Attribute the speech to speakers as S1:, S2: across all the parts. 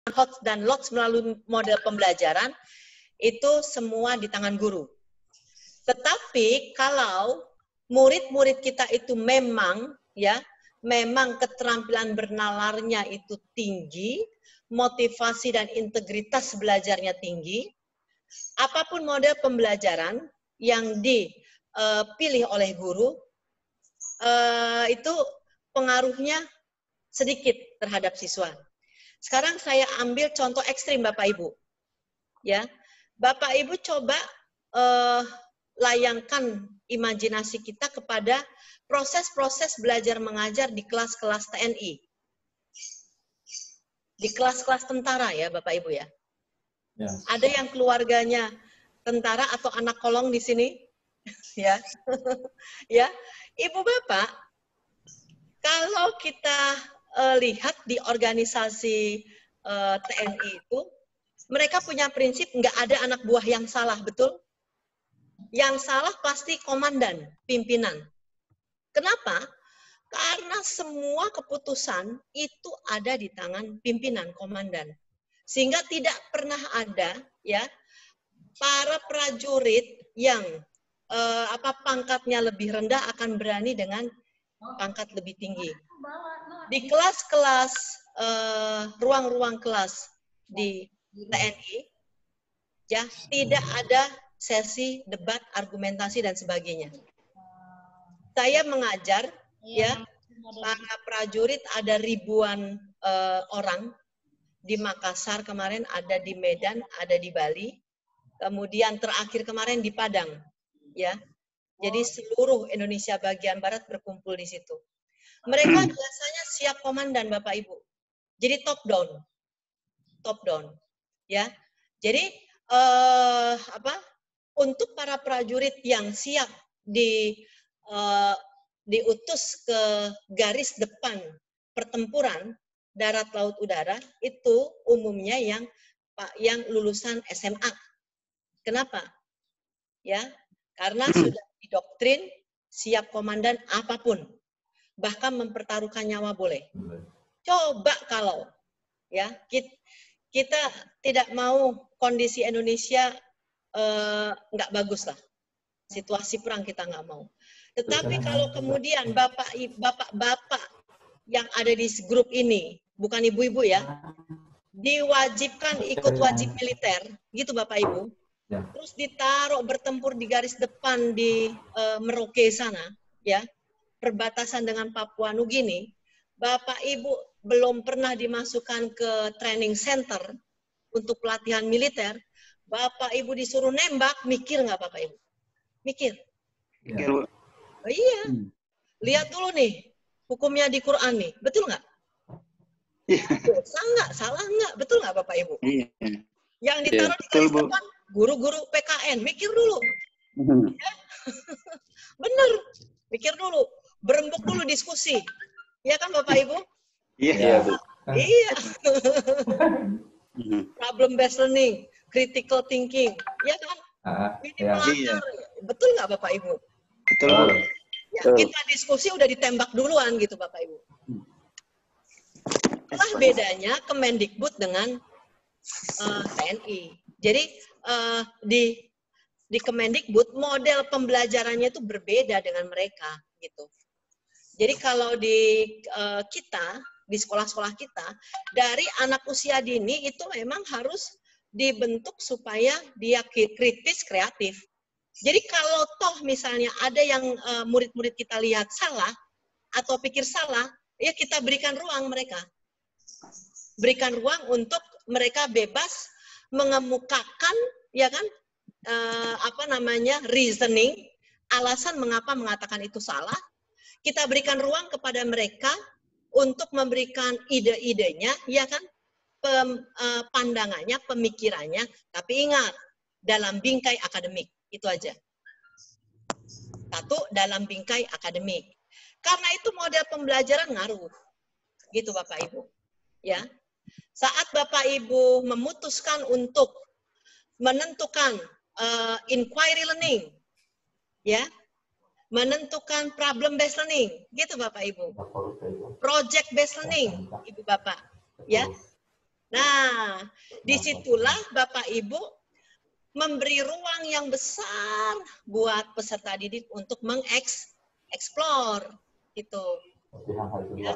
S1: HOTS dan LOTS melalui model pembelajaran itu semua di tangan guru. Tetapi kalau murid-murid kita itu memang keterampilan bernalarnya itu tinggi, motivasi dan integritas belajarnya tinggi, apapun model pembelajaran yang dipilih oleh guru, itu pengaruhnya sedikit terhadap siswa. Sekarang saya ambil contoh ekstrim Bapak Ibu. Ya, Bapak Ibu coba layangkan imajinasi kita kepada proses-proses belajar mengajar di kelas-kelas TNI. Di kelas-kelas tentara ya Bapak Ibu ya. Ya. Ada yang keluarganya tentara atau anak kolong di sini? Ya. Ya. Ibu Bapak, kalau kita lihat di organisasi TNI itu, mereka punya prinsip nggak ada anak buah yang salah, betul? Yang salah pasti komandan, pimpinan. Kenapa? Karena semua keputusan itu ada di tangan pimpinan, komandan. Sehingga tidak pernah ada ya para prajurit yang pangkatnya lebih rendah akan berani dengan pangkat lebih tinggi. Di kelas-kelas, ruang-ruang kelas di TNI, ya tidak ada sesi debat, argumentasi dan sebagainya. Saya mengajar, ya para prajurit ada ribuan orang di Makassar kemarin, ada di Medan, ada di Bali, kemudian terakhir kemarin di Padang, ya. Jadi seluruh Indonesia bagian barat berkumpul di situ. Mereka biasanya siap komandan Bapak Ibu. Jadi top down, ya. Jadi untuk para prajurit yang siap diutus ke garis depan pertempuran darat, laut, udara itu umumnya yang lulusan SMA. Kenapa? Ya, karena sudah didoktrin siap komandan apapun. Bahkan mempertaruhkan nyawa boleh. Coba kalau ya kita tidak mau kondisi Indonesia nggak bagus lah, situasi perang kita nggak mau. Tetapi kalau kemudian bapak-bapak yang ada di grup ini, bukan ibu-ibu ya, diwajibkan ikut wajib militer, gitu Bapak Ibu, terus ditaruh bertempur di garis depan di Merauke sana, ya, perbatasan dengan Papua Nugini, Bapak Ibu belum pernah dimasukkan ke training center untuk pelatihan militer, Bapak Ibu disuruh nembak, mikir nggak Bapak Ibu? Mikir.
S2: Mikir.
S1: Oh, iya. Lihat dulu nih, hukumnya di Quran nih, betul nggak? Salah nggak? Betul nggak Bapak Ibu?
S2: Iya.
S1: Yang ditaruh di garis depan, guru-guru PKN, mikir dulu. Ya? Bener, mikir dulu. Berembuk dulu diskusi. Iya kan Bapak Ibu?
S2: Iya.
S1: Iya. Problem based learning, critical thinking. Iya kan? Minimal betul nggak Bapak Ibu?
S2: Betul.
S1: Ya, kita diskusi udah ditembak duluan gitu Bapak Ibu. Itulah bedanya Kemendikbud dengan TNI. Jadi di Kemendikbud model pembelajarannya itu berbeda dengan mereka gitu. Jadi kalau di kita di sekolah-sekolah kita dari anak usia dini itu memang harus dibentuk supaya dia kritis, kreatif. Jadi kalau toh misalnya ada yang murid-murid kita lihat salah atau pikir salah, ya kita berikan ruang mereka. Berikan ruang untuk mereka bebas mengemukakan ya kan reasoning, alasan mengapa mengatakan itu salah. Kita berikan ruang kepada mereka untuk memberikan ide-idenya, ya kan, pandangannya, pemikirannya, tapi ingat, dalam bingkai akademik, itu aja. Satu, dalam bingkai akademik. Karena itu model pembelajaran ngaruh, gitu Bapak Ibu. Ya, saat Bapak Ibu memutuskan untuk menentukan inquiry learning, ya, menentukan problem based learning, gitu Bapak Ibu. Project based learning, Ibu Bapak, ya. Nah, disitulah Bapak Ibu memberi ruang yang besar buat peserta didik untuk mengeksplor gitu. Ya.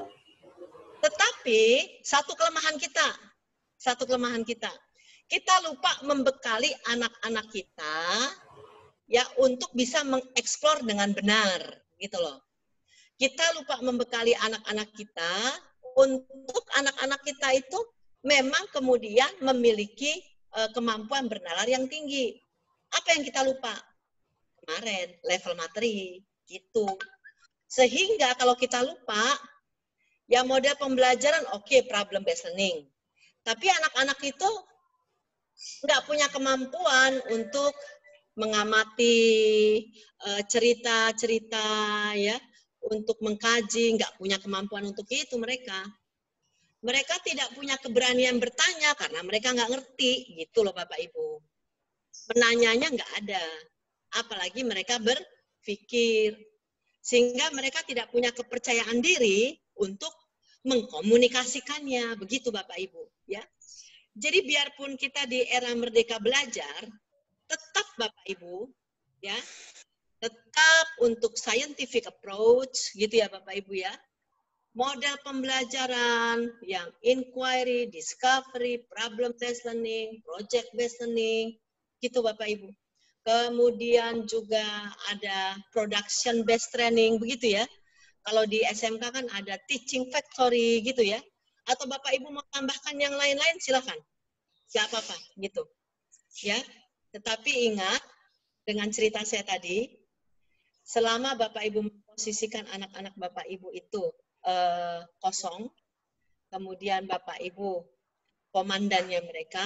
S1: Tetapi satu kelemahan kita lupa membekali anak-anak kita ya untuk bisa mengeksplor dengan benar gitu loh. Kita lupa membekali anak-anak kita untuk anak-anak kita itu memang kemudian memiliki kemampuan bernalar yang tinggi. Apa yang kita lupa? Kemarin, level materi, gitu. Sehingga kalau kita lupa, ya model pembelajaran oke, problem based learning. Tapi anak-anak itu nggak punya kemampuan untuk mengamati cerita-cerita, ya, untuk mengkaji, nggak punya kemampuan untuk itu mereka. Mereka tidak punya keberanian bertanya karena mereka nggak ngerti, gitu loh Bapak Ibu. Penanyanya nggak ada, apalagi mereka berpikir. Sehingga mereka tidak punya kepercayaan diri untuk mengkomunikasikannya, begitu Bapak Ibu. Ya. Jadi biarpun kita di era merdeka belajar, tetap Bapak Ibu, ya, tetap untuk scientific approach, gitu ya Bapak Ibu ya. Model pembelajaran yang inquiry, discovery, problem based learning, project based learning, gitu Bapak Ibu. Kemudian juga ada production based training, begitu ya. Kalau di SMK kan ada teaching factory, gitu ya. Atau Bapak Ibu mau tambahkan yang lain-lain, silakan. Nggak apa-apa, gitu. Ya. Tetapi ingat, dengan cerita saya tadi, selama Bapak Ibu memposisikan anak-anak Bapak Ibu itu kosong, kemudian Bapak Ibu komandannya mereka,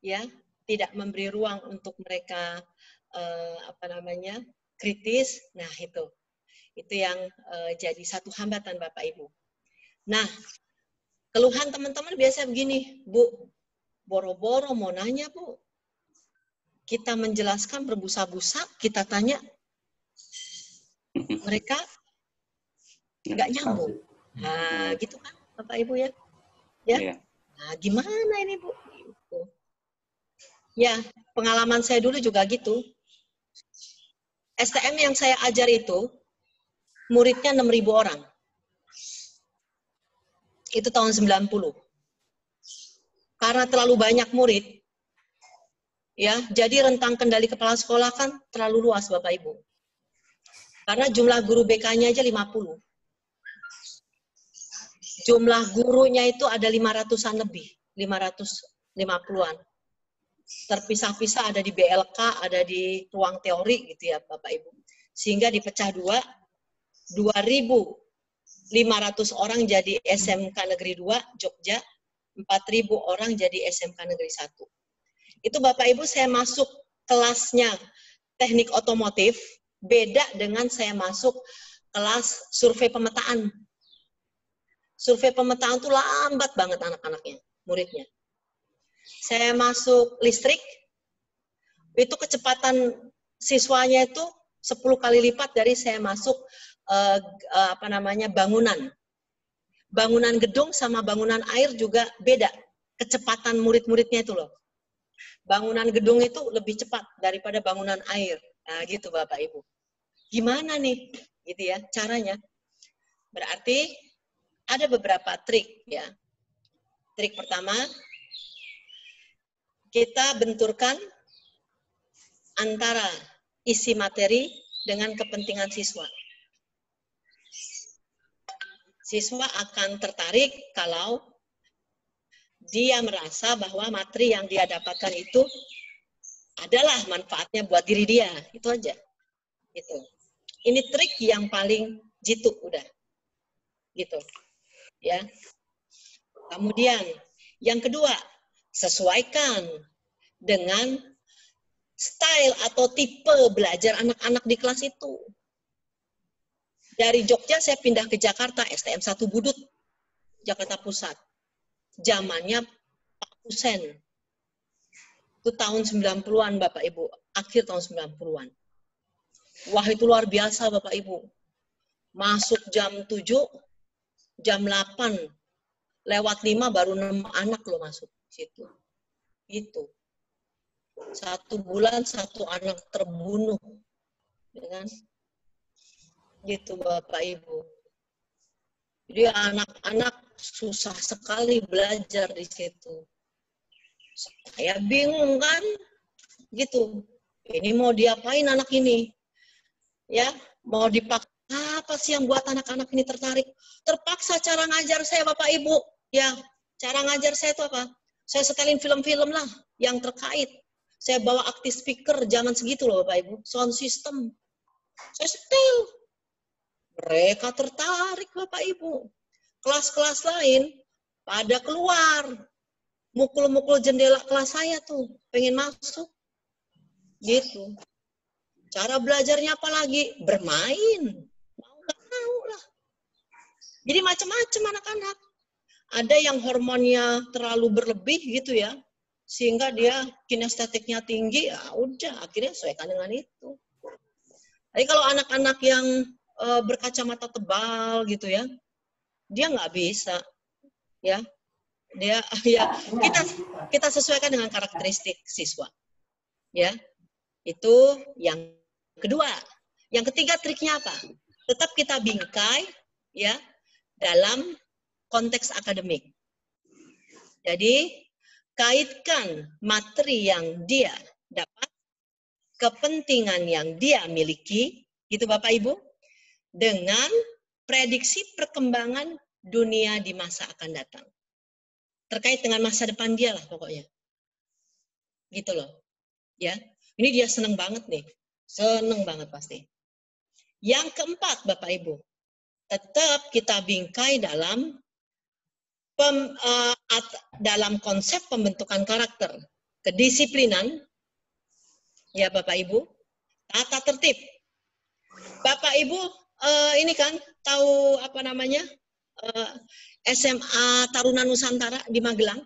S1: ya, tidak memberi ruang untuk mereka kritis. Nah, itu yang jadi satu hambatan Bapak Ibu. Nah, keluhan teman-teman biasa begini, Bu, boro-boro mau nanya Bu, kita menjelaskan berbusa-busa, kita tanya, mereka nggak nyambung. Nah, gitu kan Bapak Ibu ya? Ya. Nah, gimana ini Bu? Gitu. Ya, pengalaman saya dulu juga gitu. STM yang saya ajar itu, muridnya 6.000 orang. Itu tahun 90. Karena terlalu banyak murid, ya, jadi rentang kendali kepala sekolah kan terlalu luas Bapak Ibu. Karena jumlah guru BK-nya aja 50. Jumlah gurunya itu ada 500-an lebih, 550-an. Terpisah-pisah, ada di BLK, ada di ruang teori gitu ya Bapak Ibu. Sehingga dipecah dua, 2.500 orang jadi SMK Negeri 2 Jogja, 4.000 orang jadi SMK Negeri 1. Itu Bapak Ibu saya masuk kelasnya teknik otomotif, beda dengan saya masuk kelas survei pemetaan. Survei pemetaan itu lambat banget anak-anaknya, muridnya. Saya masuk listrik, itu kecepatan siswanya itu 10 kali lipat dari saya masuk bangunan. Bangunan gedung sama bangunan air juga beda. Kecepatan murid-muridnya itu loh. Bangunan gedung itu lebih cepat daripada bangunan air. Nah, gitu Bapak Ibu. Gimana nih? Gitu ya, caranya. Berarti ada beberapa trik ya. Trik pertama, kita benturkan antara isi materi dengan kepentingan siswa. Siswa akan tertarik kalau dia merasa bahwa materi yang dia dapatkan itu adalah manfaatnya buat diri dia. Itu aja. Gitu. Ini trik yang paling jitu udah. Gitu. Ya. Kemudian yang kedua, sesuaikan dengan style atau tipe belajar anak-anak di kelas itu. Dari Jogja saya pindah ke Jakarta, STM 1 Budut, Jakarta Pusat. Zamannya Pak Kusen. Itu tahun 90-an Bapak Ibu, akhir tahun 90-an. Wah, itu luar biasa Bapak Ibu. Masuk jam 7, jam 8, lewat 5 baru 6 anak loh masuk situ. Itu. 1 bulan 1 anak terbunuh. Ya kan? Gitu Bapak Ibu. Jadi anak-anak susah sekali belajar di situ. Saya bingung kan? Gitu. Ini mau diapain anak ini? Ya, mau dipakai apa sih yang buat anak-anak ini tertarik? Terpaksa cara ngajar saya Bapak Ibu. Ya, cara ngajar saya itu apa? Saya setelin film-film lah yang terkait. Saya bawa aktif speaker zaman segitu loh Bapak Ibu. Sound system. Saya setel. Mereka tertarik Bapak Ibu. Kelas-kelas lain pada keluar. Mukul-mukul jendela kelas saya tuh. Pengen masuk. Gitu. Cara belajarnya apa lagi? Bermain. Mau nggak mau lah. Jadi macam-macam anak-anak. Ada yang hormonnya terlalu berlebih gitu ya. Sehingga dia kinestetiknya tinggi, ya udah akhirnya sesuaikan dengan itu. Tapi kalau anak-anak yang berkacamata tebal gitu ya, dia nggak bisa. Ya. Dia ya kita sesuaikan dengan karakteristik siswa. Ya. Itu yang kedua. Yang ketiga triknya apa? Tetap kita bingkai ya dalam konteks akademik. Jadi kaitkan materi yang dia dapat, kepentingan yang dia miliki, gitu Bapak Ibu, dengan prediksi perkembangan dunia di masa akan datang. Terkait dengan masa depan dia lah pokoknya. Gitu loh. Ya. Ini dia seneng banget nih. Seneng banget pasti. Yang keempat, Bapak Ibu, tetap kita bingkai dalam konsep pembentukan karakter, kedisiplinan, ya Bapak Ibu, tata tertib. Bapak Ibu, ini kan tahu apa namanya SMA Taruna Nusantara di Magelang,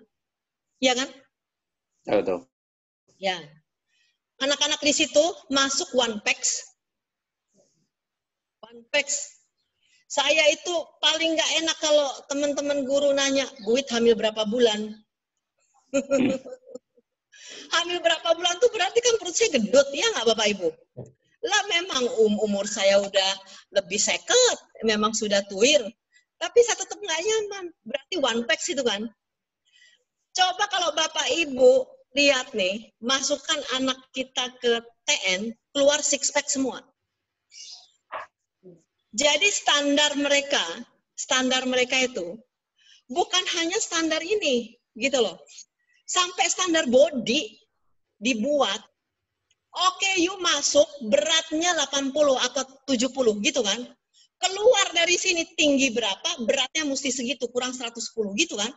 S1: ya kan?
S2: Tahu.
S1: Ya, anak-anak di situ masuk one packs. Saya itu paling nggak enak kalau teman-teman guru nanya, Buit hamil berapa bulan? Hamil berapa bulan tuh berarti kan perut saya gendut, ya nggak Bapak Ibu? Lah memang umur saya udah lebih seket, memang sudah tuir, tapi saya tetap nggak nyaman. Berarti one packs itu kan. Coba kalau Bapak Ibu lihat nih, masukkan anak kita ke TN, keluar six pack semua. Jadi standar mereka itu bukan hanya standar ini, gitu loh. Sampai standar body dibuat. Oke, yuk masuk, beratnya 80 atau 70, gitu kan. Keluar dari sini tinggi berapa, beratnya mesti segitu, kurang 110, gitu kan.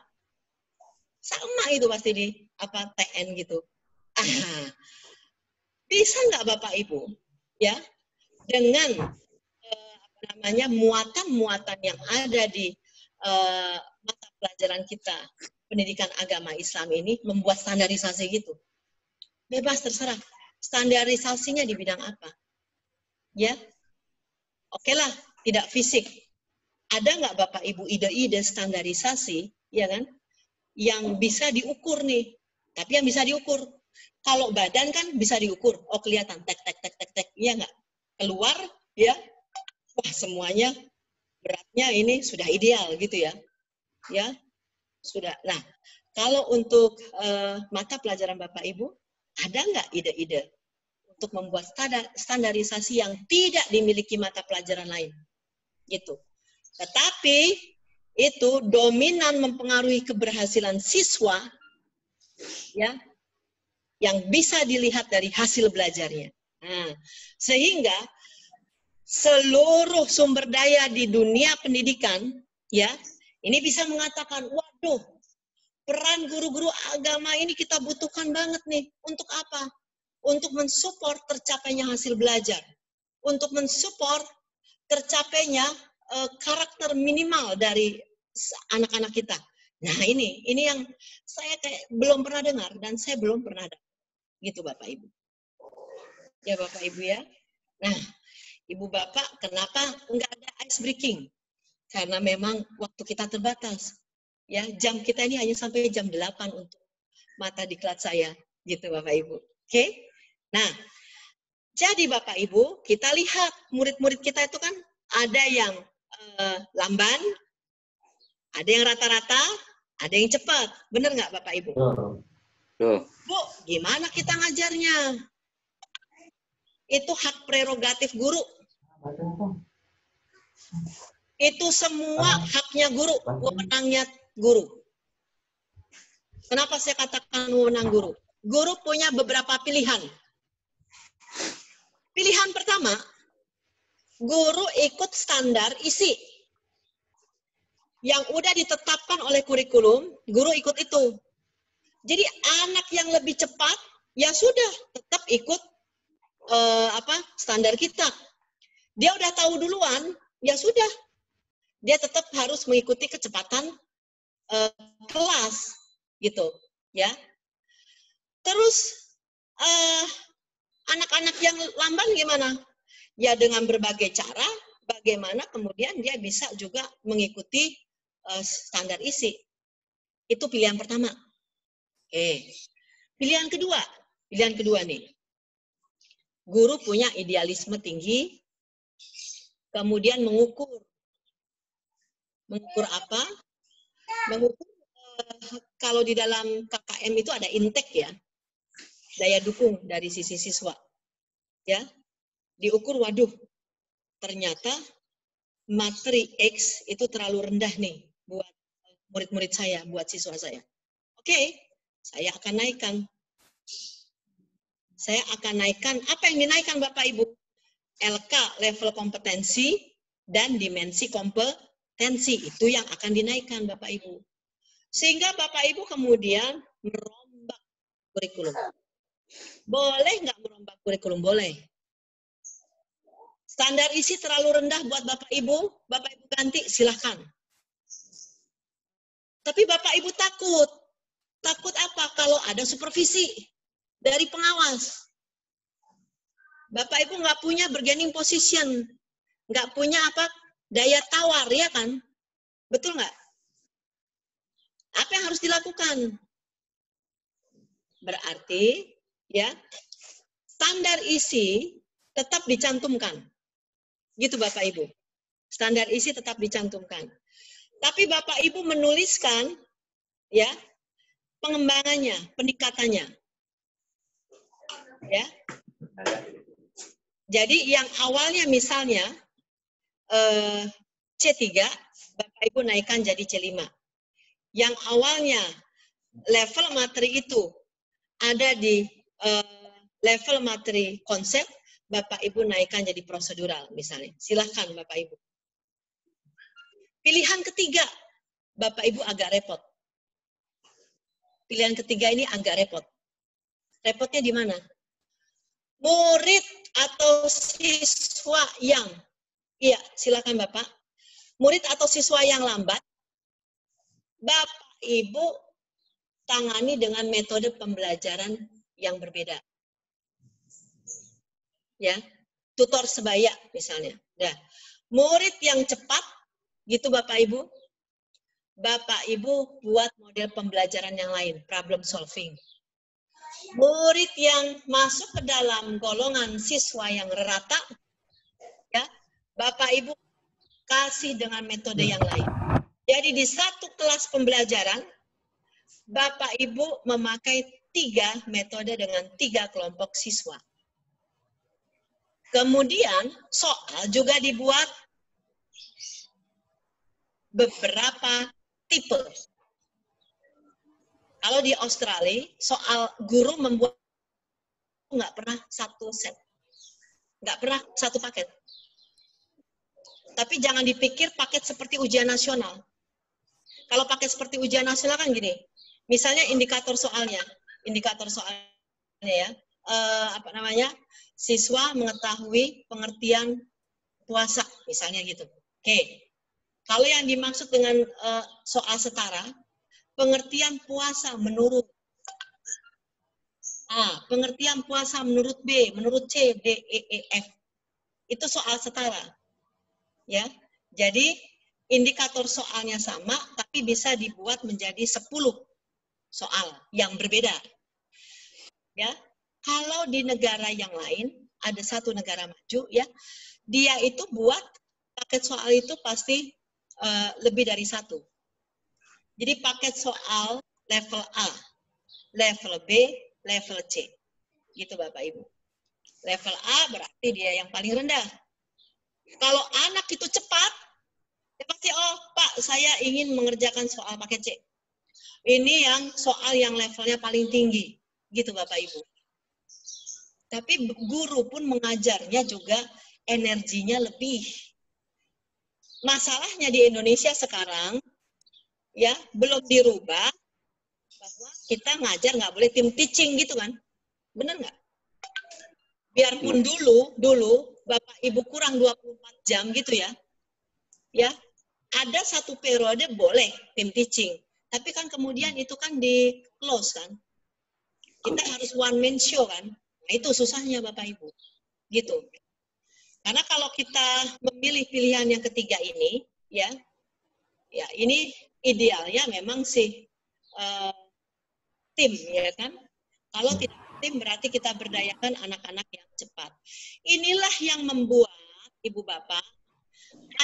S1: Sama itu pasti di TN gitu. Bisa nggak Bapak Ibu, ya, dengan muatan-muatan yang ada di mata pelajaran kita, pendidikan agama Islam ini, membuat standarisasi gitu. Bebas terserah. Standarisasinya di bidang apa? Ya, oke lah, tidak fisik. Ada nggak Bapak Ibu ide-ide standarisasi, ya kan, yang bisa diukur nih? Tapi yang bisa diukur, kalau badan kan bisa diukur. Oh kelihatan, tek, iya nggak? Keluar, ya, wah semuanya beratnya ini sudah ideal gitu ya. Ya, sudah. Nah, kalau untuk mata pelajaran Bapak Ibu, ada nggak ide-ide untuk membuat standarisasi yang tidak dimiliki mata pelajaran lain? Gitu. Tetapi itu dominan mempengaruhi keberhasilan siswa, ya, yang bisa dilihat dari hasil belajarnya. Nah, sehingga seluruh sumber daya di dunia pendidikan, ya, ini bisa mengatakan, waduh, peran guru-guru agama ini kita butuhkan banget nih. Untuk apa? Untuk mensupport tercapainya hasil belajar. Untuk mensupport tercapainya karakter minimal dari anak-anak kita. Nah ini yang saya kayak belum pernah dengar dan saya belum pernah dengar. Gitu Bapak Ibu. Ya Bapak Ibu ya. Nah, Ibu Bapak kenapa enggak ada ice breaking? Karena memang waktu kita terbatas. Ya, jam kita ini hanya sampai jam 8 untuk mata diklat saya, gitu Bapak Ibu. Oke? Nah, jadi Bapak Ibu, kita lihat murid-murid kita itu kan ada yang lamban, ada yang rata-rata, ada yang cepat. Benar nggak Bapak Ibu? Bu, gimana kita ngajarnya? Itu hak prerogatif guru. Itu semua haknya guru, wewenangnya guru. Kenapa saya katakan wewenang guru? Guru punya beberapa pilihan. Pilihan pertama, guru ikut standar isi. Yang udah ditetapkan oleh kurikulum, guru ikut itu. Jadi anak yang lebih cepat, ya sudah tetap ikut standar kita. Dia udah tahu duluan, ya sudah. Dia tetap harus mengikuti kecepatan kelas, gitu, ya. Terus anak-anak yang lamban gimana? Ya dengan berbagai cara, bagaimana kemudian dia bisa juga mengikuti standar isi. Itu pilihan pertama. Oke. Pilihan kedua nih. Guru punya idealisme tinggi, kemudian mengukur. Mengukur apa? Mengukur kalau di dalam KKM itu ada intake ya, daya dukung dari sisi siswa. Ya, diukur, waduh, ternyata materi X itu terlalu rendah nih buat murid-murid saya, buat siswa saya. Oke, saya akan naikkan. Saya akan naikkan, apa yang dinaikkan Bapak Ibu? LK, level kompetensi, dan dimensi kompetensi. Itu yang akan dinaikkan Bapak Ibu. Sehingga Bapak Ibu kemudian merombak kurikulum. Boleh nggak merombak kurikulum? Boleh. Standar isi terlalu rendah buat Bapak Ibu ganti, silahkan. Tapi Bapak Ibu takut. Takut apa? Kalau ada supervisi dari pengawas. Bapak Ibu nggak punya bargaining position, nggak punya daya tawar, ya kan? Betul nggak? Apa yang harus dilakukan? Berarti, ya, standar isi tetap dicantumkan, gitu Bapak Ibu. Standar isi tetap dicantumkan. Tapi Bapak Ibu menuliskan, ya, pengembangannya, peningkatannya, ya. Jadi yang awalnya misalnya C3, Bapak Ibu naikkan jadi C5. Yang awalnya level materi itu ada di level materi konsep, Bapak Ibu naikkan jadi prosedural misalnya. Silahkan Bapak Ibu. Pilihan ketiga, Bapak Ibu agak repot. Pilihan ketiga ini agak repot. Repotnya di mana? Murid atau siswa yang, iya silakan Bapak, murid atau siswa yang lambat, Bapak Ibu tangani dengan metode pembelajaran yang berbeda. Ya, tutor sebaya misalnya. Nah, murid yang cepat, gitu Bapak Ibu buat model pembelajaran yang lain, problem solving. Murid yang masuk ke dalam golongan siswa yang rata, ya, Bapak Ibu kasih dengan metode yang lain. Jadi di satu kelas pembelajaran, Bapak Ibu memakai 3 metode dengan 3 kelompok siswa. Kemudian soal juga dibuat beberapa tipe. Kalau di Australia, soal guru membuat nggak pernah satu set. Nggak pernah satu paket. Tapi jangan dipikir paket seperti ujian nasional. Kalau paket seperti ujian nasional kan gini, misalnya indikator soalnya ya, siswa mengetahui pengertian puasa, misalnya gitu. Oke. Kalau yang dimaksud dengan soal setara, pengertian puasa menurut A, pengertian puasa menurut B, menurut C, D, E, F. Itu soal setara. Ya. Jadi indikator soalnya sama, tapi bisa dibuat menjadi 10 soal yang berbeda. Ya, kalau di negara yang lain, ada satu negara maju, ya, dia itu buat paket soal itu pasti lebih dari satu. Jadi paket soal level A, level B, level C. Gitu Bapak Ibu. Level A berarti dia yang paling rendah. Kalau anak itu cepat, dia pasti, oh Pak, saya ingin mengerjakan soal paket C. Ini yang soal yang levelnya paling tinggi. Gitu Bapak Ibu. Tapi guru pun mengajarnya juga energinya lebih. Masalahnya di Indonesia sekarang, ya, belum dirubah, bahwa kita ngajar nggak boleh tim teaching gitu kan. Benar nggak? Biarpun dulu Bapak Ibu kurang 24 jam gitu ya. Ya, ada satu periode boleh tim teaching. Tapi kan kemudian itu kan di close kan. Kita harus one man show kan. Nah, itu susahnya Bapak Ibu. Gitu. Karena kalau kita memilih pilihan yang ketiga ini, ya ini idealnya memang sih tim, ya kan? Kalau tidak tim berarti kita berdayakan anak-anak yang cepat. Inilah yang membuat Ibu Bapak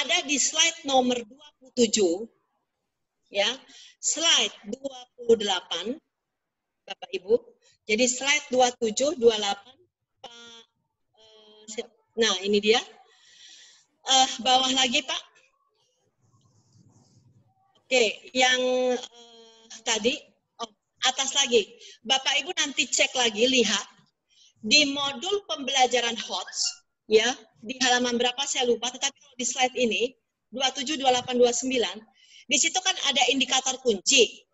S1: ada di slide nomor 27, ya, slide 28, Bapak Ibu. Jadi slide 27, 28, nah ini dia. Bawah lagi Pak. Oke, yang tadi, atas lagi. Bapak Ibu nanti cek lagi, lihat. Di modul pembelajaran HOTS, ya, di halaman berapa saya lupa, tetapi di slide ini, 27, 28, 29, di situ kan ada indikator kunci,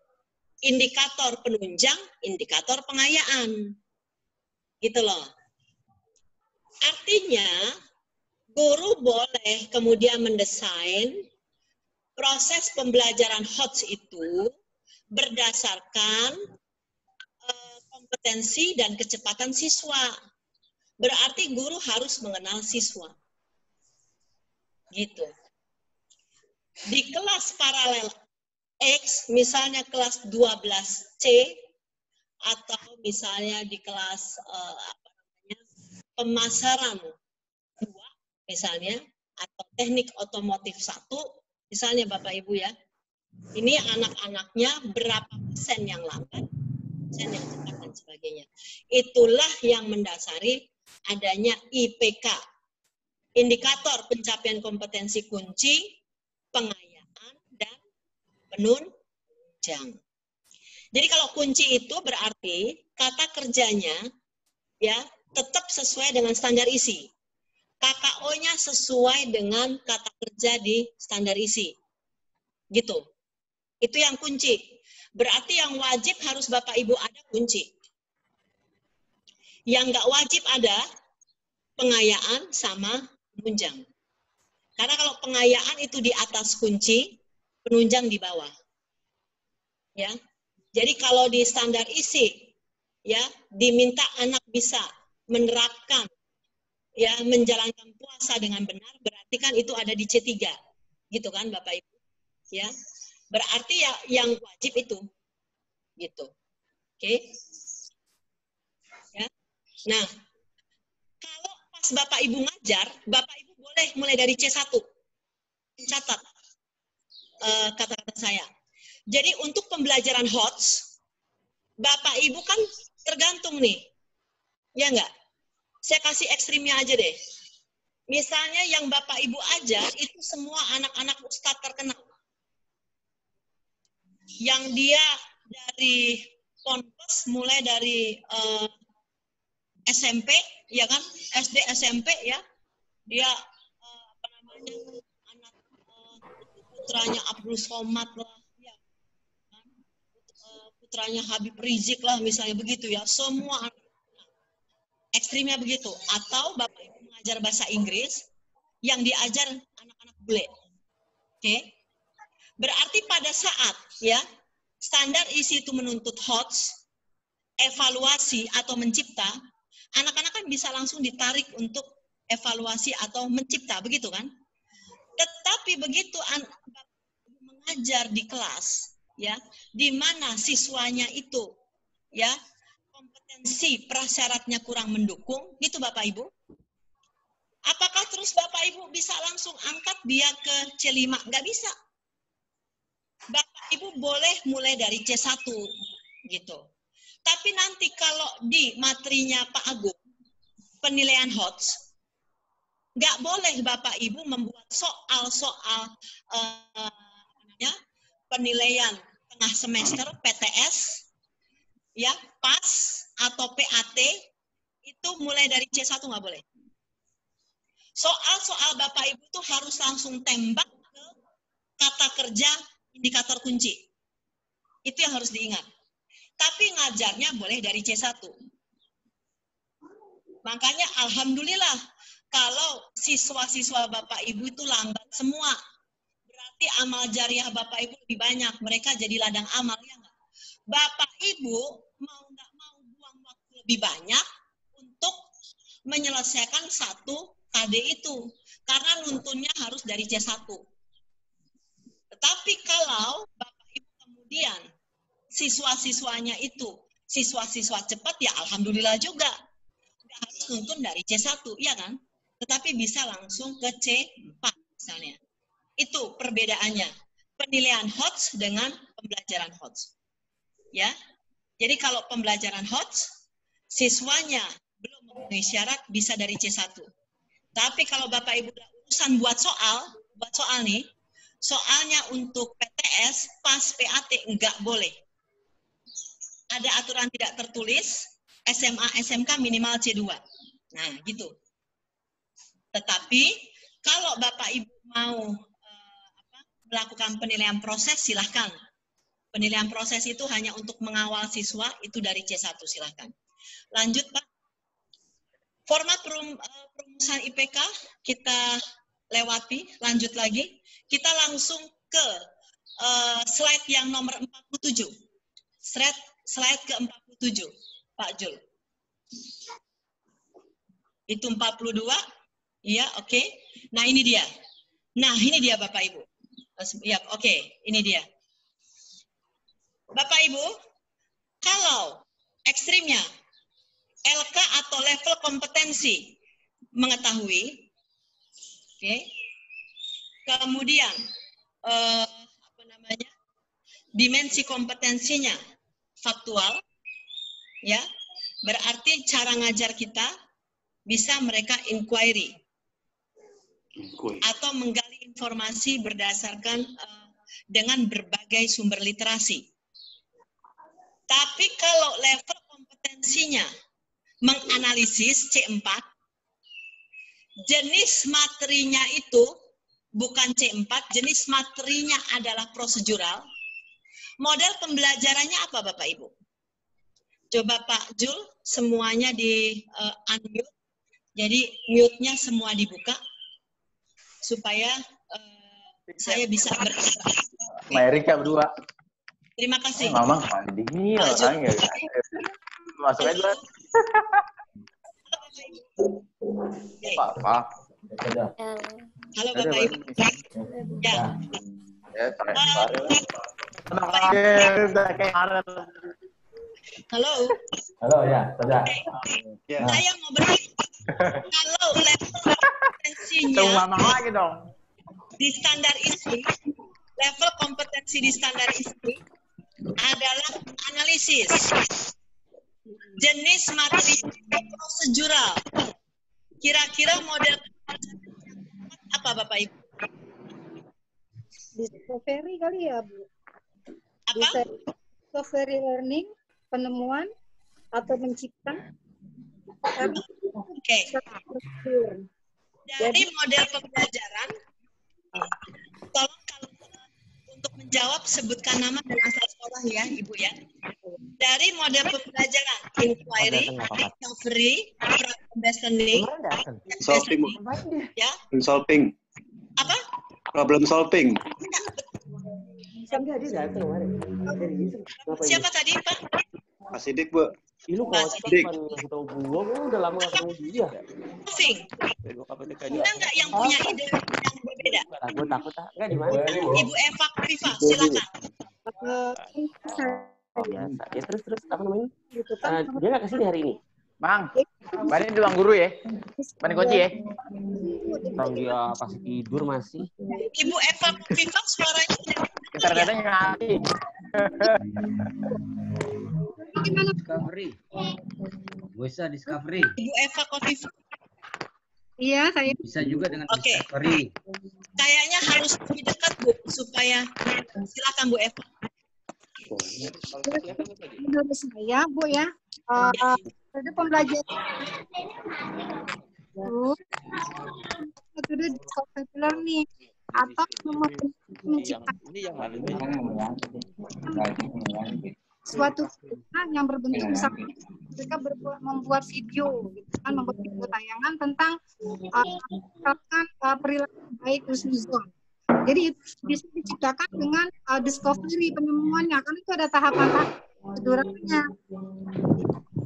S1: indikator penunjang, indikator pengayaan. Gitu loh. Artinya, guru boleh kemudian mendesain proses pembelajaran HOTS itu berdasarkan kompetensi dan kecepatan siswa. Berarti guru harus mengenal siswa. Gitu. Di kelas paralel X, misalnya kelas 12C, atau misalnya di kelas pemasaran 2, misalnya, atau teknik otomotif 1, misalnya Bapak Ibu ya, ini anak-anaknya berapa persen yang lambat, persen yang cepat, dan sebagainya. Itulah yang mendasari adanya IPK, indikator pencapaian kompetensi kunci, pengayaan, dan penunjang. Jadi kalau kunci itu berarti kata kerjanya ya tetap sesuai dengan standar isi. KKO-nya sesuai dengan kata kerja di standar isi. Gitu. Itu yang kunci. Berarti yang wajib harus Bapak Ibu ada kunci. Yang nggak wajib ada pengayaan sama penunjang. Karena kalau pengayaan itu di atas kunci, penunjang di bawah. Ya. Jadi kalau di standar isi, ya diminta anak bisa menerapkan, ya menjalankan puasa dengan benar, berarti kan itu ada di C3, gitu kan Bapak Ibu, ya. Berarti ya yang wajib itu, gitu, oke? Ya. Nah, kalau pas Bapak Ibu ngajar, Bapak Ibu boleh mulai dari C1, catat kata-kata saya. Jadi untuk pembelajaran HOTS, Bapak Ibu kan tergantung nih, ya enggak? Saya kasih ekstrimnya aja deh. Misalnya yang Bapak Ibu ajar itu semua anak-anak ustadz terkenal. Yang dia dari ponpes mulai dari SMP, ya kan? SD SMP ya. Dia apa namanya? Anak putranya Abdul Somad lah, ya. Putranya Habib Rizik lah misalnya begitu ya. Semua anak ekstrimnya begitu. Atau Bapak Ibu mengajar bahasa Inggris yang diajar anak-anak bule. Oke. Berarti pada saat ya standar isi itu menuntut HOTS, evaluasi atau mencipta, anak-anak kan bisa langsung ditarik untuk evaluasi atau mencipta, begitu kan? Tetapi begitu Bapak mengajar di kelas, ya, di mana siswanya itu, ya, kompetensi prasyaratnya kurang mendukung, gitu Bapak Ibu. Apakah terus Bapak Ibu bisa langsung angkat dia ke C5? Nggak bisa. Bapak Ibu boleh mulai dari C1, gitu. Tapi nanti kalau di materinya Pak Agung, penilaian HOTS, nggak boleh Bapak Ibu membuat soal-soal penilaian tengah semester PTS, ya, PAS atau PAT, itu mulai dari C1 nggak boleh. Soal-soal Bapak Ibu itu harus langsung tembak ke kata kerja indikator kunci. Itu yang harus diingat. Tapi ngajarnya boleh dari C1. Makanya alhamdulillah kalau siswa-siswa Bapak Ibu itu lambat semua. Berarti amal jariah Bapak Ibu lebih banyak. Mereka jadi ladang amal, ya nggak? Bapak Ibu mau nggak mau buang waktu lebih banyak untuk menyelesaikan satu KD itu. Karena nuntunnya harus dari C1. Tetapi kalau Bapak Ibu kemudian siswa-siswanya itu siswa-siswa cepat, ya alhamdulillah juga. Nggak harus nuntun dari C1, ya kan? Tetapi bisa langsung ke C4 misalnya. Itu perbedaannya. Penilaian HOTS dengan pembelajaran HOTS. Ya. Jadi kalau pembelajaran HOTS, siswanya belum memenuhi syarat bisa dari C1. Tapi kalau Bapak Ibu urusan buat soal nih, soalnya untuk PTS, PAS, PAT enggak boleh. Ada aturan tidak tertulis, SMA, SMK minimal C2. Nah, gitu. Tetapi kalau Bapak Ibu mau melakukan penilaian proses, silahkan. Penilaian proses itu hanya untuk mengawal siswa, itu dari C1, silahkan. Lanjut, Pak. Format perumusan IPK kita lewati, lanjut lagi. Kita langsung ke slide yang nomor 47. Slide ke-47, Pak Jul. Itu 42, iya, oke. Nah, ini dia. Nah, ini dia Bapak Ibu. Ya, oke, ini dia. Bapak Ibu, kalau ekstrimnya LK atau level kompetensi mengetahui, oke. Kemudian dimensi kompetensinya faktual, ya. Berarti cara ngajar kita bisa mereka inquiry atau menggali informasi berdasarkan dengan berbagai sumber literasi. Tapi kalau level kompetensinya menganalisis C4, jenis materinya itu bukan C4, jenis materinya adalah prosedural. Model pembelajarannya apa Bapak Ibu? Coba Pak Jul, semuanya di unmute. Jadi mute-nya semua dibuka supaya saya bisa berinteraksi.
S3: Mbak Erika berdua.
S1: Terima kasih.
S3: Mama mandi orangnya. Masuk aja. Apa?
S1: Halo Bapak Ibu. Ya. Halo.
S3: Halo ya, saja.
S1: Saya mau bertanya. Kalau level kompetensinya
S3: lagi dong.
S1: di standar ISTI, level kompetensi di standar ISTI adalah analisis. Jenis materi prosedural. Kira-kira model apa Bapak Ibu?
S4: Discovery kali ya, Bu.
S1: Apa?
S4: Discovery learning, penemuan, atau mencipta.
S1: Oke. Dari model pembelajaran, tolong kalau untuk menjawab sebutkan nama dan asal sekolah ya, Ibu ya. Dari model pembelajaran, inquiry, discovery, listening,
S2: Solving.
S1: ya.
S2: Solving.
S1: Apa?
S2: Problem solving.
S1: Siapa tadi, Pak?
S2: Pak Sidik, Bu.
S5: Lu kalau
S2: Dik.
S5: tahu gua udah lama gak ketemu dia.
S1: Solving. Ada nggak yang punya ide yang berbeda?
S5: Takut enggak di mana?
S1: Ibu Eva Kofifa, silakan.
S5: Oh, biasa. Ya terus apa namanya?
S4: Gitu kan.
S5: Dia nggak kesini hari ini.
S3: Bang, Bani di ruang guru ya? Bani kunci ya?
S5: Orang dia pas tidur masih.
S1: Ibu Eva Kofifa suaranya
S3: Internetnya nyari.
S6: Discovery. Bisa Discovery.
S1: Ibu Eva Kofifa.
S4: Iya, saya
S6: Bisa juga dengan
S1: Oke.
S6: Discovery.
S1: Kayaknya harus lebih dekat, Bu, supaya silakan Bu Eva.
S4: menurut saya, Bu ya, metode pembelajaran itu metode discovery learning atau menciptakan suatu film yang berbentuk misalnya mereka membuat video, gitu kan, membuat video tayangan tentang perilaku baik husnuzon. Jadi itu bisa diciptakan dengan discovery penemuannya, kan itu ada tahapan proseduralnya.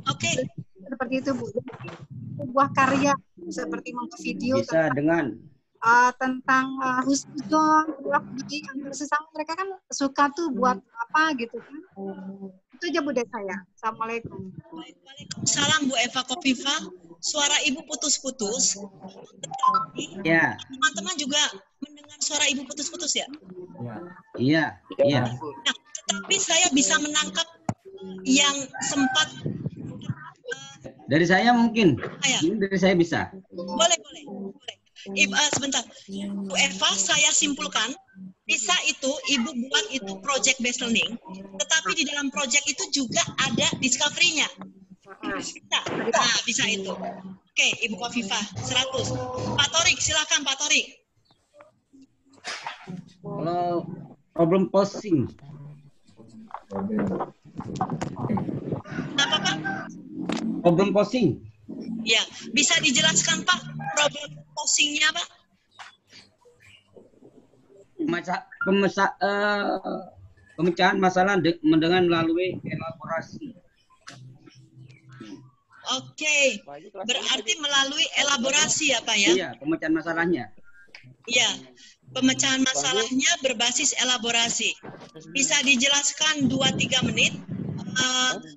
S1: Oke.
S4: Seperti itu, Bu. Sebuah karya seperti membuat video
S6: Bisa dengan
S4: tentang husnuzon, perilaku baik antara sesama, mereka kan suka tuh buat apa gitu kan. Itu aja, Bu, dari saya. Assalamualaikum.
S1: Waalaikumsalam, Bu Eva Kofifa. Suara Ibu putus-putus.
S6: ya.
S1: Teman-teman juga mendengar suara Ibu putus-putus ya?
S6: Iya. Iya.
S1: Nah, tetapi saya bisa menangkap yang sempat
S6: Dari saya mungkin.
S1: saya.
S6: Ini dari saya bisa.
S1: Boleh. Sebentar. Bu Eva, saya simpulkan, bisa itu Ibu buat itu project based learning, tetapi di dalam project itu juga ada discovery-nya. Bisa itu. Oke, Ibu Kofifa, 100. Pak Torik, silakan Pak Torik.
S6: Kalau problem posing.
S1: Apa Pak?
S6: Problem posing.
S1: Ya, bisa dijelaskan Pak problem posingnya Pak?
S6: Pemecahan masalah dengan melalui elaborasi.
S1: Oke, berarti melalui elaborasi ya Pak ya?
S6: Iya, pemecahan masalahnya.
S1: Iya, pemecahan masalahnya berbasis elaborasi. Bisa dijelaskan 2-3 menit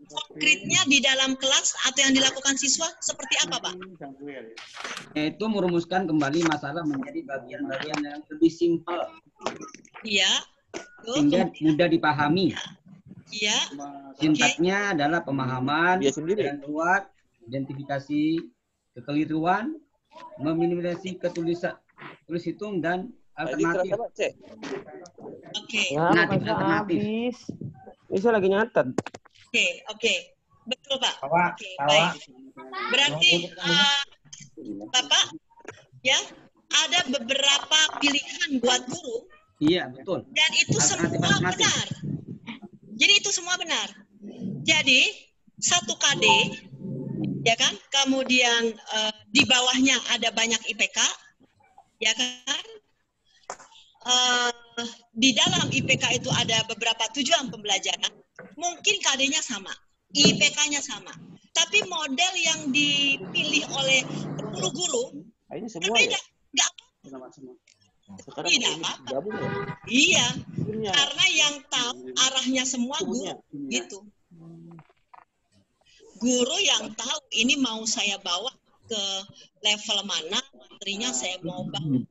S1: konkretnya di dalam kelas atau yang dilakukan siswa seperti apa Pak?
S6: Yaitu merumuskan kembali masalah menjadi bagian-bagian yang lebih simpel.
S1: Iya.
S6: Sehingga mudah dipahami.
S1: Iya.
S6: Sintaksnya adalah pemahaman, dan kuat, identifikasi kekeliruan, meminimalisasi tulis hitung dan alternatif.
S1: Oke.
S5: Habis. Ini saya lagi nyatet.
S1: Oke. Betul Pak. Oke, baik. Berarti Bapak ya ada beberapa pilihan buat guru.
S6: Iya, betul.
S1: Dan itu semua benar. Jadi itu semua benar. Jadi 1 KD ya kan? Kemudian di bawahnya ada banyak IPK ya kan? Di dalam IPK itu ada beberapa tujuan pembelajaran. Mungkin KD-nya sama, IPK-nya sama. Tapi model yang dipilih oleh guru-guru berbeda. Nggak tidak apa-apa. Iya, karena yang tahu arahnya semua guru, gitu. Guru yang tahu ini mau saya bawa ke level mana, materinya saya mau bawa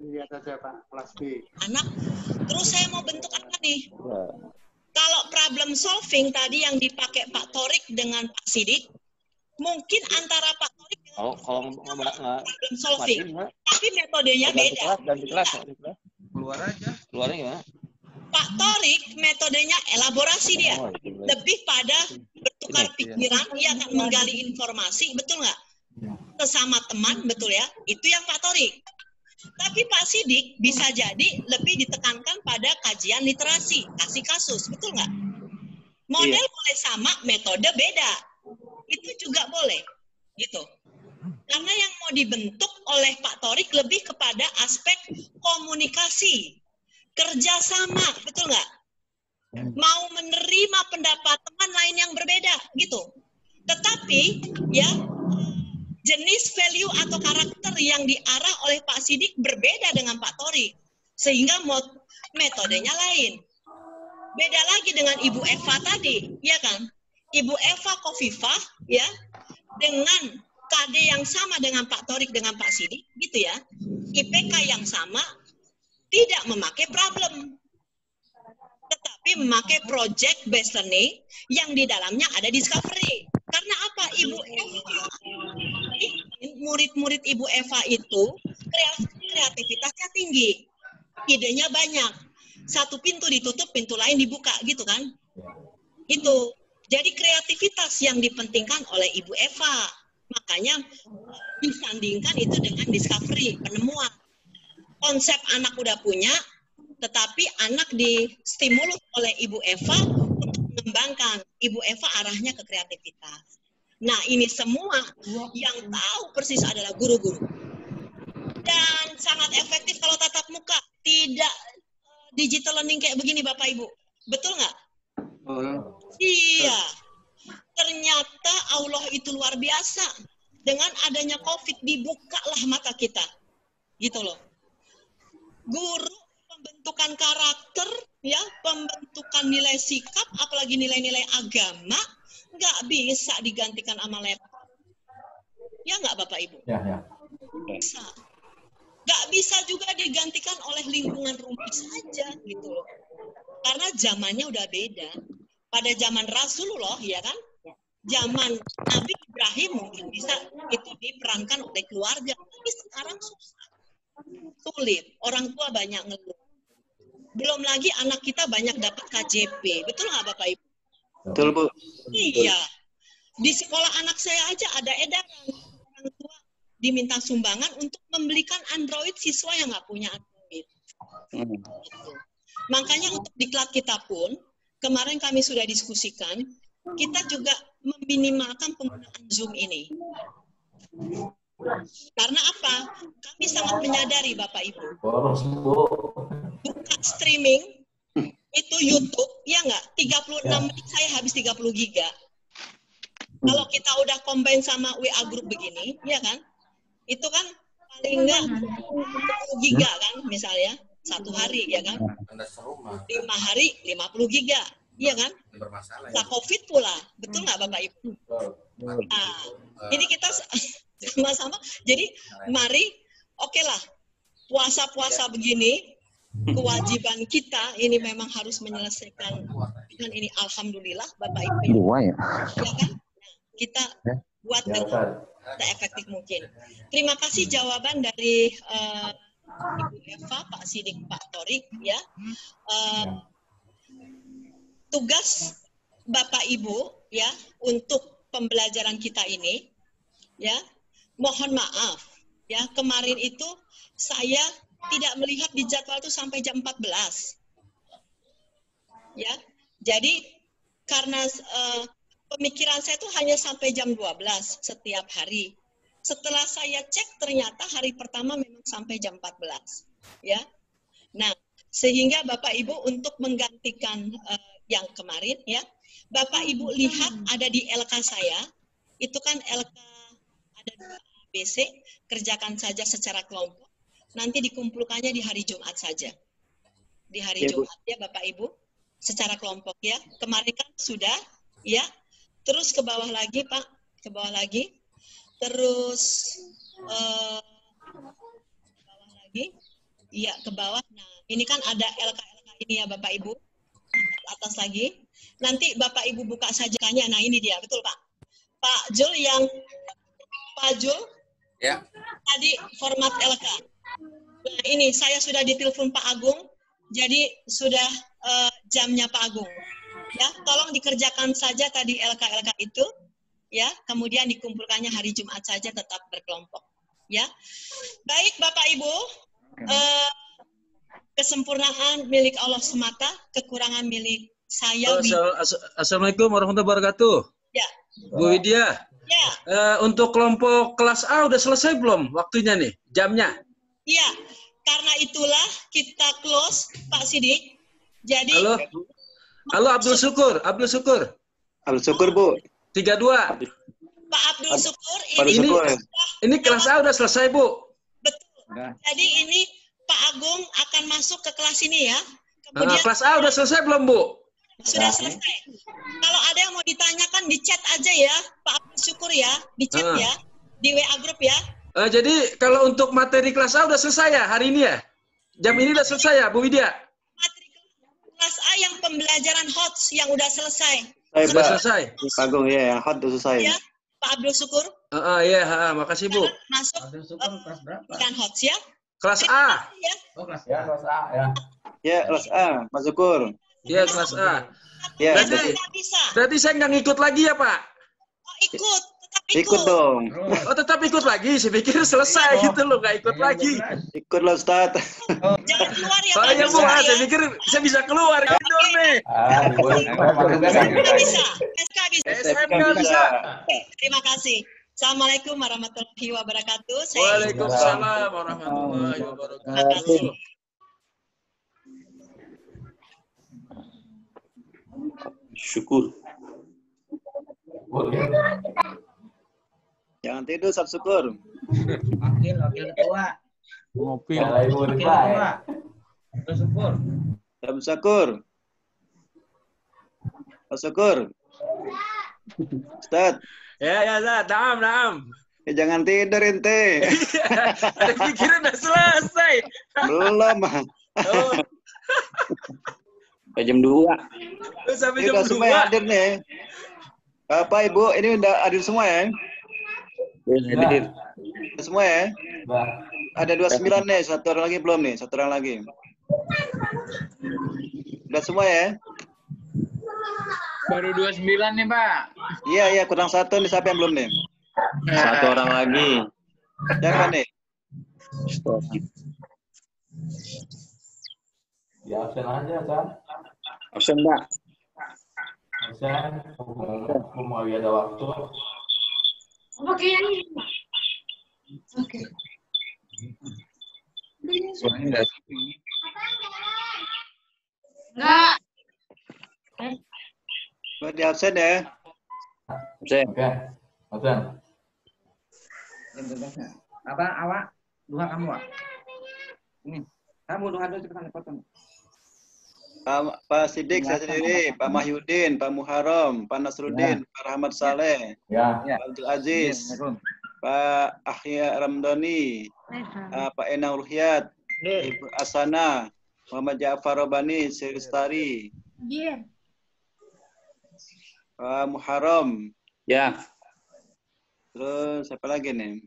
S1: anak, terus saya mau bentuk apa nih? Kalau problem solving tadi yang dipakai Pak Torik dengan Pak Sidik, mungkin antara Pak Torik dengan problem solving, tapi metodenya beda.
S3: Keluar aja.
S7: Keluarnya gimana?
S1: Pak Torik metodenya elaborasi dia, lebih pada bertukar pikiran, dia akan menggali informasi, betul nggak? Sesama teman, betul ya? Itu yang Pak Torik. Tapi Pak Sidik bisa jadi lebih ditekankan pada kajian literasi, kasih kasus, betul nggak? Model boleh sama, metode beda. Itu juga boleh, gitu. Karena yang mau dibentuk oleh Pak Torik lebih kepada aspek komunikasi, kerjasama, betul nggak? Mau menerima pendapat teman lain yang berbeda, gitu. Tetapi, ya, jenis value atau karakter yang diarah oleh Pak Sidik berbeda dengan Pak Torik. Sehingga metodenya lain. Beda lagi dengan Ibu Eva tadi, ya kan? Ibu Eva Kofifah, ya, dengan KD yang sama dengan Pak Torik, dengan Pak Sidik, gitu ya. IPK yang sama, tidak memakai problem. Tetapi memakai project based learning yang di dalamnya ada discovery. Karena apa? Ibu Eva, murid-murid Ibu Eva itu kreativitasnya tinggi. Idenya banyak. Satu pintu ditutup, pintu lain dibuka, gitu kan? Itu. Jadi kreativitas yang dipentingkan oleh Ibu Eva. Makanya disandingkan itu dengan discovery, penemuan. Konsep anak udah punya, tetapi anak distimulus oleh Ibu Eva untuk mengembangkan. Ibu Eva arahnya ke kreativitas. Nah, ini semua yang tahu persis adalah guru-guru. Dan sangat efektif kalau tatap muka. Tidak digital learning kayak begini, Bapak Ibu. Betul nggak? Iya. Ternyata Allah itu luar biasa. Dengan adanya COVID, dibukalah mata kita. Gitu loh. Guru, pembentukan karakter, ya, pembentukan nilai sikap, apalagi nilai-nilai agama, nggak bisa digantikan sama laptop. Ya nggak, Bapak Ibu?
S7: Ya.
S1: Bisa. Nggak bisa juga digantikan oleh lingkungan rumah saja, gitu loh. Karena zamannya udah beda. Pada zaman Rasulullah, ya kan? Zaman Nabi Ibrahim mungkin bisa itu diperankan oleh keluarga. Tapi sekarang susah. Sulit. Orang tua banyak ngeluh. Belum lagi anak kita banyak dapat KJP. Betul nggak, Bapak Ibu?
S2: Betul, Bu.
S1: Iya. Di sekolah anak saya aja ada edaran. Orang tua diminta sumbangan untuk membelikan Android siswa yang nggak punya Android. Gitu. Makanya untuk diklat kita pun, kemarin kami sudah diskusikan, kita juga meminimalkan penggunaan Zoom ini. Karena apa? Kami sangat menyadari, Bapak Ibu. Buka streaming, itu YouTube, ya nggak? 36 menit saya habis 30 giga. Kalau kita udah combine sama WA group begini, ya kan? Itu kan paling nggak 10 giga kan, misalnya. Satu hari, ya kan? 5 hari, 50 giga. Iya kan? Nah, COVID pula. Betul nggak, Bapak Ibu? Nah, ini kita sama-sama. Jadi, mari, oke lah. Puasa-puasa begini, kewajiban kita ini memang harus menyelesaikan. Dan ini Alhamdulillah, Bapak Ibu. Ya kan? Kita buat dengan se-efektif mungkin. Terima kasih jawaban dari Ibu Eva, Pak Sidik, Pak Torik, ya. Tugas Bapak Ibu, ya, untuk pembelajaran kita ini, ya, mohon maaf, ya, kemarin itu saya tidak melihat di jadwal itu sampai jam 14, ya. Jadi karena pemikiran saya itu hanya sampai jam 12 setiap hari. Setelah saya cek ternyata hari pertama memang sampai jam 14, ya. Nah, sehingga Bapak Ibu untuk menggantikan yang kemarin, ya, Bapak Ibu lihat ada di LK saya, itu kan LK ada 2 ABC, kerjakan saja secara kelompok. Nanti dikumpulkannya di hari Jumat saja. Di hari Jumat, ya Bapak Ibu, secara kelompok, ya. Kemarin kan sudah, ya. Terus ke bawah lagi, Pak, ke bawah lagi. Terus bawah lagi, iya ke bawah. Nah, ini kan ada LK-LK ini ya Bapak Ibu, atas lagi. Nanti Bapak Ibu buka sajaannya. Nah ini dia, betul Pak. Pak Jul Pak Jul, ya. Tadi format LK. Nah ini saya sudah ditelepon Pak Agung, jadi sudah jamnya Pak Agung. Ya, tolong dikerjakan saja tadi LK-LK itu. Ya, kemudian dikumpulkannya hari Jumat saja tetap berkelompok. Ya, baik Bapak Ibu, kesempurnaan milik Allah semata, kekurangan milik saya.
S8: Assalamualaikum warahmatullahi wabarakatuh.
S1: Ya.
S8: Bu Widya.
S1: Ya.
S8: Untuk kelompok kelas A udah selesai belum waktunya nih, jamnya?
S1: Iya, karena itulah kita close Pak Sidik. Jadi.
S8: Halo Abdul Syukur. Abdul Syukur Bu. 32.
S1: Pak Abdul Syukur,
S8: ini kelas A udah selesai, Bu.
S1: Betul. Jadi ini Pak Agung akan masuk ke kelas ini ya. Kemudian
S8: Kelas A udah selesai belum, Bu?
S1: sudah selesai. Kalau ada yang mau ditanyakan di chat aja ya, Pak Abdul Syukur ya, di chat ya, di WA grup ya.
S8: Jadi kalau untuk materi kelas A udah selesai ya hari ini ya? Jam ini udah selesai ya, Bu Widya?
S1: Materi kelas A yang pembelajaran HOTS yang udah selesai.
S8: Sudah selesai.
S2: Pak Agung ya, yang hot udah selesai.
S1: Ya, Pak Abdul Syukur.
S8: Iya, makasih Bu.
S1: Masuk
S6: Abdul Syukur kelas berapa?
S1: kan HOTS ya.
S8: Kelas A.
S1: Ya.
S6: Oh, kelas
S5: Ya, kelas A ya.
S2: Ya, kelas A, Pak Syukur.
S8: Iya, kelas A.
S2: Ya,
S8: Berarti-
S1: Nggak bisa.
S8: Berarti saya nggak ngikut lagi ya, Pak?
S1: Oh, ikut, tetap
S2: ikut dong.
S8: Oh, tetap ikut lagi. Saya pikir selesai gitu loh, nggak ikut lagi.
S2: Ikut lah, Ustaz.
S1: Jangan keluar ya.
S8: Oh
S1: Pak
S8: iya, Bu.
S1: Abdul
S8: Saya
S1: ya.
S8: pikir saya bisa keluar. Tidur nih.
S5: Boleh.
S1: SK bisa. SK bisa.
S8: SMK bisa.
S1: Oke, terima kasih. Assalamualaikum warahmatullahi wabarakatuh. Saya
S8: Waalaikumsalam warahmatullahi wabarakatuh.
S2: Syukur. Jangan tidur, Ustaz Syukur.
S6: wakil ketua.
S5: Ngopi.
S6: Wakil ketua. Abdul Syukur.
S2: Ustaz Syukur. Ustaz Syukur. Ustaz,
S8: Ya, Zat. Naam.
S2: jangan tidur ente.
S8: Ada pikiran udah selesai.
S2: Belum.
S8: Oh,
S2: Jam 2.
S8: sampai
S2: Ini
S8: jam
S2: udah semua yang
S8: 2.
S2: hadir nih. Bapak, Ibu, ini udah hadir semua ya? Hadir. Semua ya? Ada 29 nih, satu orang lagi belum nih, satu orang lagi. Udah semua ya?
S3: Baru 29 nih, Pak.
S2: Iya, kurang satu nih, siapa yang belum nih?
S7: Satu orang lagi.
S2: Siapa nih?
S5: Ya, absen aja, kan?
S7: Absen, Mbak.
S5: Absen. Aku mau ada waktu.
S4: Oke. Oke. Enggak.
S2: Buat di absen ya?
S7: Absen.
S5: Oke. Absen.
S6: Apa awak? Dua kamu, Wak. Ini. Kamu dua dulu cepetan potong.
S2: Pak Sidik saya sendiri, Pak Mahyudin, Pak Muharram, Pak Nasruddin, Pak Rahmat Saleh,
S5: Ya.
S2: Pak Abdul Aziz, Pak Ahya Ramdhani, Pak Enang Ruhyat, Ibu Asana, Muhammad Ja'far Robani, Siristari,
S4: Iya.
S2: Pak Muharram,
S7: Ya.
S2: terus siapa lagi nih?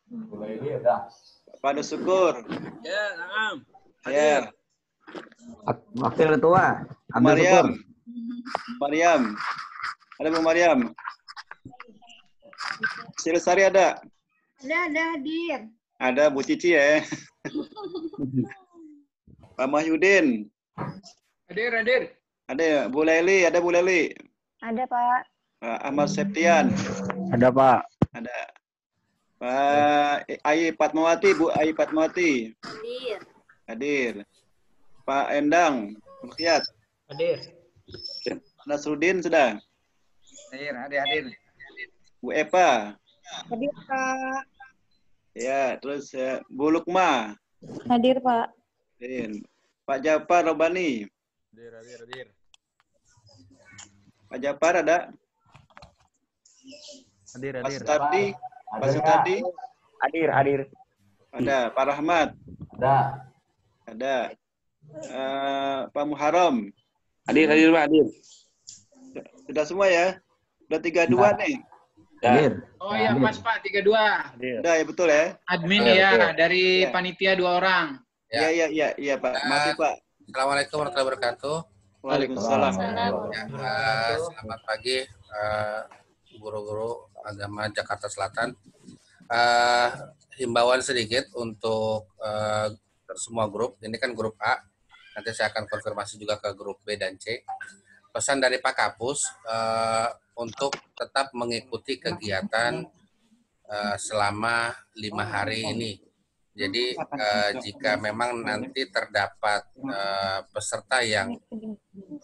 S5: Mulai ini udah.
S2: Pak Abdul Syukur,
S8: Ya, naam.
S2: ya,
S3: Wakil ketua.
S2: Maryam, ada Bu Maryam, Siristari ada?
S4: Ada hadir.
S2: Ada Bu Cici ya. Pak Mahyudin,
S3: Hadir.
S2: ada ya? Bu Leli, ada Bu Leli.
S4: Ada, Pak.
S2: Pak Ahmad Septian,
S3: Ada, Pak.
S2: ada. Pak Ayi Fatmawati, Bu Ayi Fatmawati,
S4: Hadir.
S2: hadir. Pak Endang, Rukyat,
S6: Hadir.
S2: Nasruddin sudah.
S6: Hadir.
S2: Bu Epa,
S4: Hadir, Pak.
S2: ya, terus Bu Lukma,
S4: Hadir, Pak.
S2: hadir. Pak Jafar Robani,
S3: Hadir.
S2: Pak Jafar ada. Pak Sutardi, Pak Sutardi,
S3: Hadir.
S2: ada. Pak Rahmat, ada. Pak Muharram,
S7: Hadir, Pak. Hadir.
S2: sudah semua ya? Udah 32 nih.
S3: Hadir.
S9: Oh iya, pas Pak, 32.
S2: Udah ya, betul ya?
S9: Admin
S3: Iya,
S9: ya,
S3: betul.
S9: dari
S2: Iya.
S9: panitia 2 orang.
S2: Iya Pak. Makasih Pak.
S10: Assalamualaikum warahmatullahi wabarakatuh.
S2: Waalaikumsalam.
S10: Selamat pagi guru-guru agama Jakarta Selatan. Himbauan sedikit untuk semua grup. Ini kan grup A. Nanti saya akan konfirmasi juga ke grup B dan C. Pesan dari Pak Kapus untuk tetap mengikuti kegiatan selama 5 hari ini. Jadi jika memang nanti terdapat peserta yang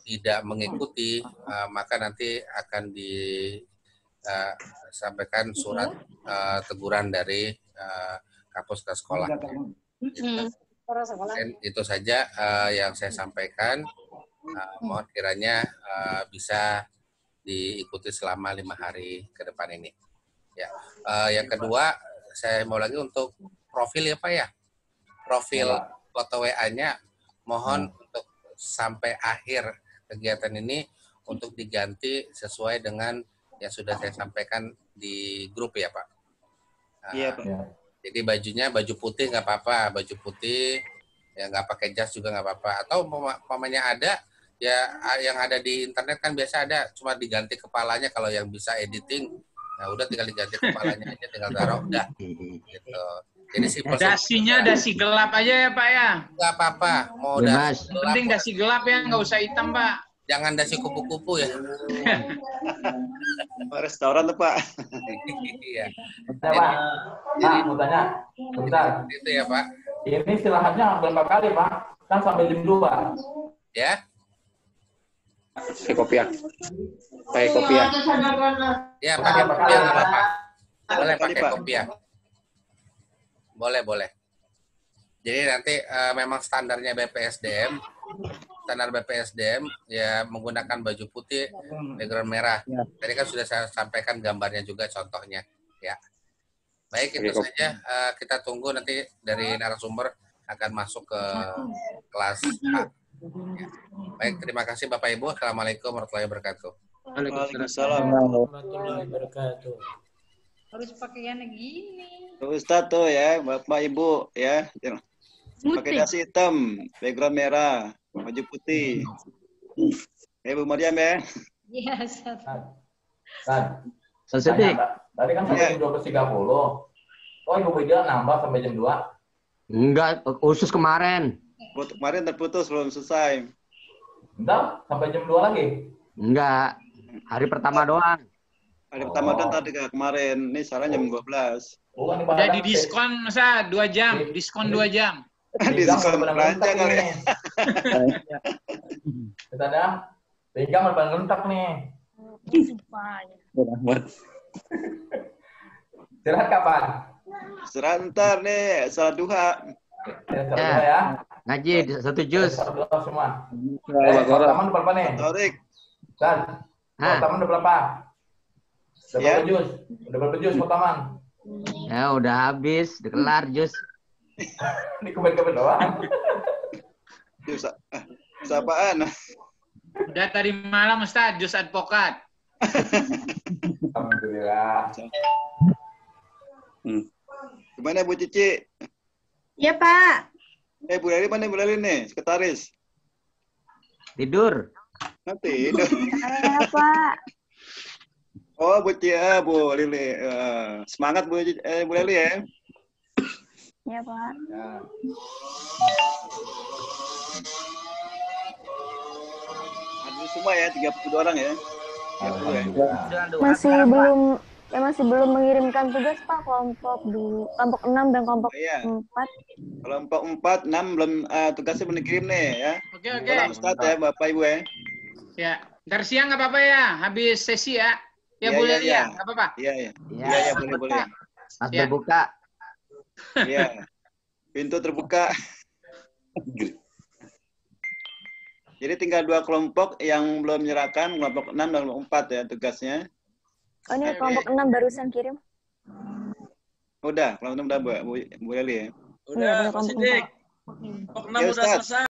S10: tidak mengikuti, maka nanti akan disampaikan surat teguran dari Kapus ke sekolah. Itu saja yang saya sampaikan. Mohon kiranya bisa diikuti selama 5 hari ke depan ini. Ya, yang kedua saya mau lagi untuk profil ya Pak ya. Profil foto WA-nya mohon untuk sampai akhir kegiatan ini untuk diganti sesuai dengan yang sudah saya sampaikan di grup ya Pak.
S2: Iya Pak.
S10: Jadi bajunya baju putih nggak apa-apa, baju putih ya nggak pakai jas juga nggak apa-apa. Atau umpamanya ada ya yang ada di internet kan biasa ada cuma diganti kepalanya kalau yang bisa editing. Nah udah tinggal diganti kepalanya aja, tinggal taruh udah. Gitu. Jadi
S9: dasinya dasi gelap aja ya Pak ya.
S10: Nggak apa-apa, mau
S5: Ya,
S10: dasi gelap.
S9: Penting dasi gelap ya, nggak usah hitam Pak.
S10: Jangan dasi kupu-kupu ya.
S2: Restoran tuh Pak.
S10: Iya.
S11: Pak, mau tanya, sebentar.
S10: Itu ya Pak.
S11: Ini istirahatnya berapa kali Pak? Kan sampai jam 2.
S10: Ya.
S7: Pakai kopiah. Pakai kopiah.
S10: Ya pakai kopiah nggak apa-apa. Boleh pakai kopiah. Boleh. Jadi nanti memang standarnya BPSDM, standar BPSDM ya menggunakan baju putih, background merah. Tadi kan sudah saya sampaikan gambarnya juga contohnya. Ya. Baik itu saja. Kita tunggu nanti dari narasumber akan masuk ke kelas A. Ya. Baik, terima kasih Bapak Ibu. Assalamualaikum warahmatullahi wabarakatuh.
S2: Waalaikumsalam
S12: warahmatullahi wabarakatuh.
S13: Harus pakaiannya gini.
S2: Ustadz tuh ya, Bapak Ibu ya. Pakai dasi hitam, background merah, baju putih. Ibu Maryam ya.
S13: Iya, Ustaz.
S11: Tadi kan sampai jam 12.30. Oh, Ibu Widya nambah sampai jam 2?
S5: Enggak, khusus kemarin.
S2: Kemarin terputus belum selesai.
S11: Enggak, sampai jam 2 lagi?
S5: Enggak, hari pertama doang.
S2: Hari pertama dan tadi kemarin. Ini sekarang jam 12.
S9: Udah di diskon masa 2 jam, diskon 2 jam.
S2: Diskon belanja kali ya.
S11: Kita dah, pinggang udah lentak nih. Istirahat kapan?
S2: Istirahat ntar nih, salat duha.
S11: Ya.
S5: Ngaji 1 juz.
S11: Semua. Taman berapa nih?
S2: Tarik.
S11: Dan, taman udah berapa? Udah berapa juz? Udah berapa juz taman?
S5: Ya udah habis, udah kelar juz.
S11: Ini komen-komen doang.
S2: Juz apaan?
S9: Udah tadi malam Ustaz, juz advokat.
S11: Alhamdulillah.
S2: Gimana Bu Cici?
S13: Iya Pak.
S2: Bu Leli mana Bu Leli nih? Sekretaris.
S5: Tidur.
S2: Tidur.
S13: Iya Pak.
S2: Oh Bu Cia, Bu Lili. Semangat Bu Leli ya.
S13: Iya Pak.
S2: Ada semua ya, 32 orang ya.
S13: Masih belum mengirimkan tugas Pak, kelompok 6 dan kelompok 4.
S2: Kelompok 4, 6 belum tugasnya belum dikirim nih ya.
S9: Oke.
S2: Ustaz ya, Bapak Ibu ya.
S9: Ya, ntar siang nggak apa-apa ya, habis sesi ya. Ya boleh ya, nggak apa-apa.
S2: Iya, boleh.
S5: Pas berbuka.
S2: Iya. Pintu terbuka. Jadi tinggal 2 kelompok yang belum menyerahkan, kelompok 6 dan kelompok 4 ya tugasnya.
S13: Oh ini kelompok 6 barusan kirim.
S2: Udah, kelompok 6 udah Bu Leli ya.
S13: Udah, Pak Sidik.
S2: Kelompok 6 udah selesai.